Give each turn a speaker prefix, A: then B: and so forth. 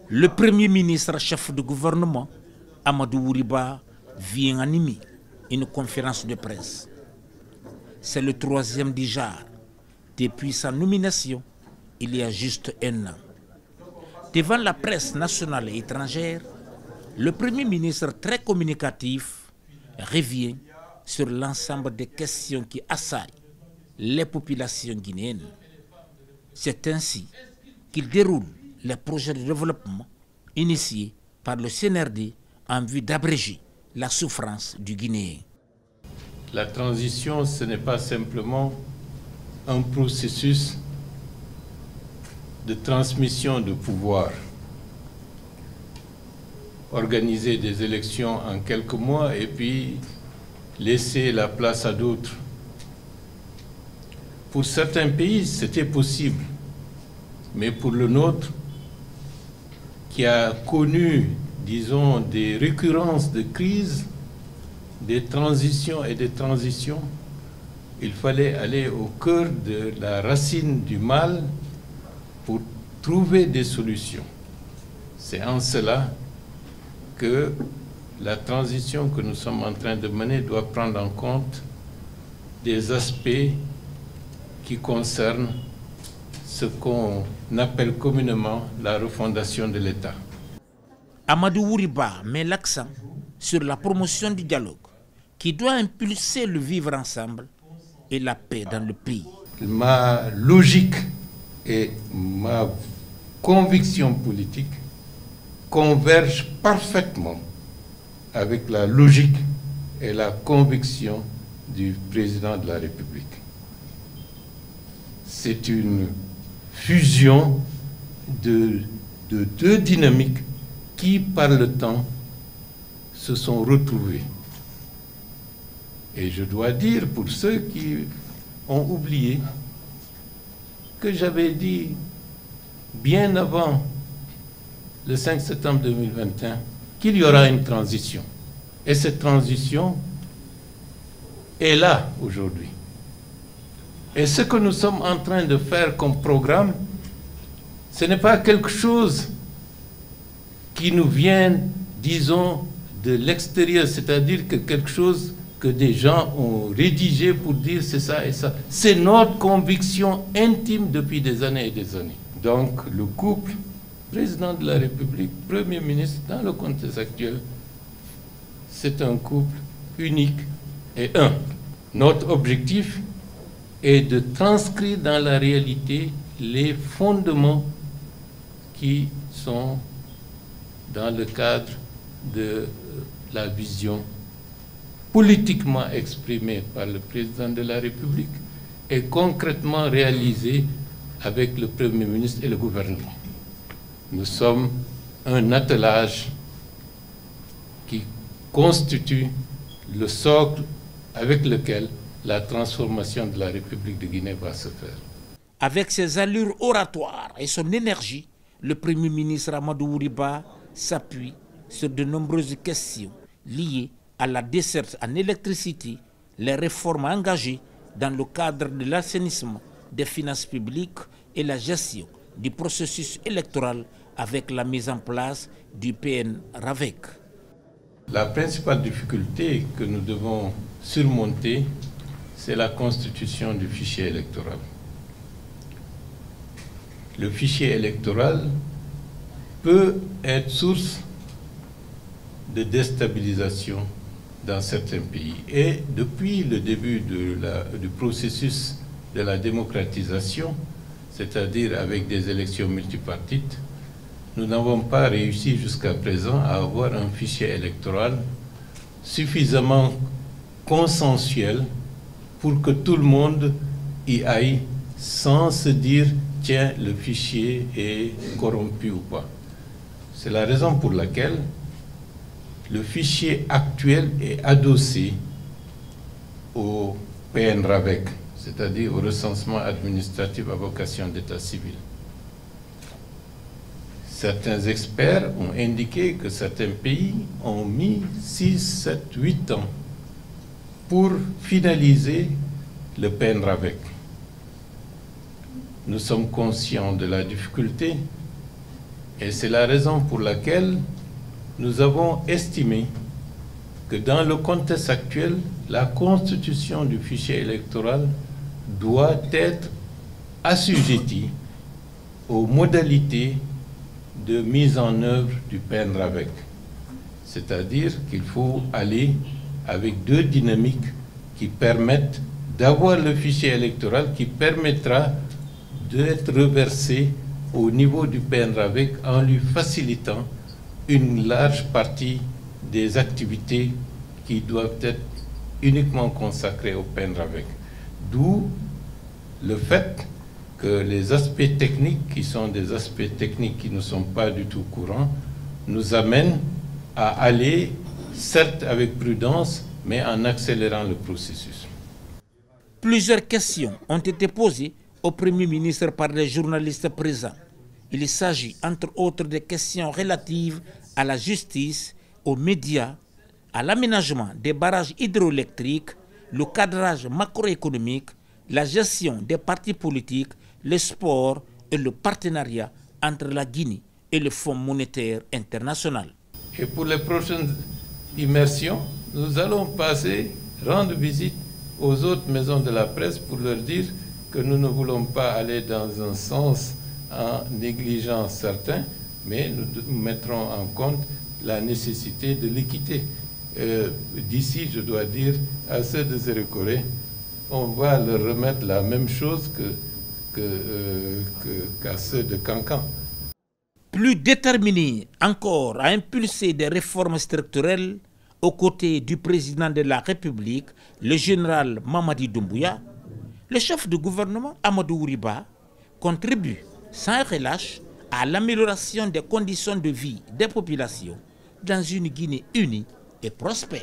A: Le Premier ministre chef de gouvernement, Amadou Ouriba, vient animer une conférence de presse. C'est le 3e du genre depuis sa nomination il y a juste un an. Devant la presse nationale et étrangère, le Premier ministre, très communicatif, revient sur l'ensemble des questions qui assaillent les populations guinéennes. C'est ainsi qu'il déroule les projets de développement initiés par le CNRD en vue d'abréger la souffrance du Guinéen.
B: La transition, ce n'est pas simplement un processus de transmission de pouvoir. Organiser des élections en quelques mois et puis laisser la place à d'autres. Pour certains pays, c'était possible, mais pour le nôtre, qui a connu, disons, des récurrences de crises, des transitions et des transitions, il fallait aller au cœur de la racine du mal pour trouver des solutions. C'est en cela que la transition que nous sommes en train de mener doit prendre en compte des aspects qui concernent ce qu'on appelle communément la refondation de l'État.
A: Amadou Ouriba met l'accent sur la promotion du dialogue qui doit impulser le vivre ensemble et la paix dans le pays.
B: Ma logique et ma conviction politique convergent parfaitement avec la logique et la conviction du président de la République. C'est une fusion de deux dynamiques qui, par le temps, se sont retrouvées. Et je dois dire, pour ceux qui ont oublié, que j'avais dit bien avant le 5 septembre 2021 qu'il y aura une transition. Et cette transition est là aujourd'hui. Et ce que nous sommes en train de faire comme programme, ce n'est pas quelque chose qui nous vient, disons, de l'extérieur, c'est-à-dire que quelque chose que des gens ont rédigé pour dire c'est ça et ça. C'est notre conviction intime depuis des années et des années. Donc le couple président de la République, Premier ministre, dans le contexte actuel, c'est un couple unique et un. Notre objectif est de transcrire dans la réalité les fondements qui sont dans le cadre de la vision politiquement exprimée par le président de la République et concrètement réalisée avec le Premier ministre et le gouvernement. Nous sommes un attelage qui constitue le socle avec lequel la transformation de la République de Guinée va se faire.
A: Avec ses allures oratoires et son énergie, le Premier ministre Amadou Ouriba s'appuie sur de nombreuses questions liées à la desserte en électricité, les réformes engagées dans le cadre de l'assainissement des finances publiques et la gestion du processus électoral avec la mise en place du PN-RAVEC.
B: La principale difficulté que nous devons surmonter, c'est la constitution du fichier électoral. Le fichier électoral peut être source de déstabilisation dans certains pays. Et depuis le début du processus de la démocratisation, c'est-à-dire avec des élections multipartites, nous n'avons pas réussi jusqu'à présent à avoir un fichier électoral suffisamment consensuel pour que tout le monde y aille sans se dire « tiens, le fichier est corrompu ou pas ». C'est la raison pour laquelle le fichier actuel est adossé au PN-RAVEC, c'est-à-dire au recensement administratif à vocation d'état civil. Certains experts ont indiqué que certains pays ont mis 6, 7, 8 ans pour finaliser le PN-RAVEC. Nous sommes conscients de la difficulté Et c'est la raison pour laquelle nous avons estimé que dans le contexte actuel, la constitution du fichier électoral doit être assujettie aux modalités de mise en œuvre du PNRAVEC. C'est-à-dire qu'il faut aller avec deux dynamiques qui permettent d'avoir le fichier électoral qui permettra d'être reversé au niveau du PNRAVEC en lui facilitant une large partie des activités qui doivent être uniquement consacrées au PNRAVEC. D'où le fait que les aspects techniques, qui sont des aspects techniques qui ne sont pas du tout courants, nous amènent à aller, certes avec prudence, mais en accélérant le processus.
A: Plusieurs questions ont été posées au Premier ministre par les journalistes présents. Il s'agit entre autres des questions relatives à la justice, aux médias, à l'aménagement des barrages hydroélectriques, le cadrage macroéconomique, la gestion des partis politiques, le sport et le partenariat entre la Guinée et le Fonds monétaire international.
B: Et pour les prochaines immersions, nous allons rendre visite aux autres maisons de la presse pour leur dire que nous ne voulons pas aller dans un sens en négligeant certains, mais nous mettrons en compte la nécessité de l'équité. D'ici, je dois dire, à ceux de Zéro-Corée, on va leur remettre la même chose qu'à ceux de Cancan.
A: Plus déterminé encore à impulser des réformes structurelles aux côtés du président de la République, le général Mamadi Doumbouya, le chef du gouvernement Amadou Ouriba contribue sans relâche à l'amélioration des conditions de vie des populations dans une Guinée unie et prospère.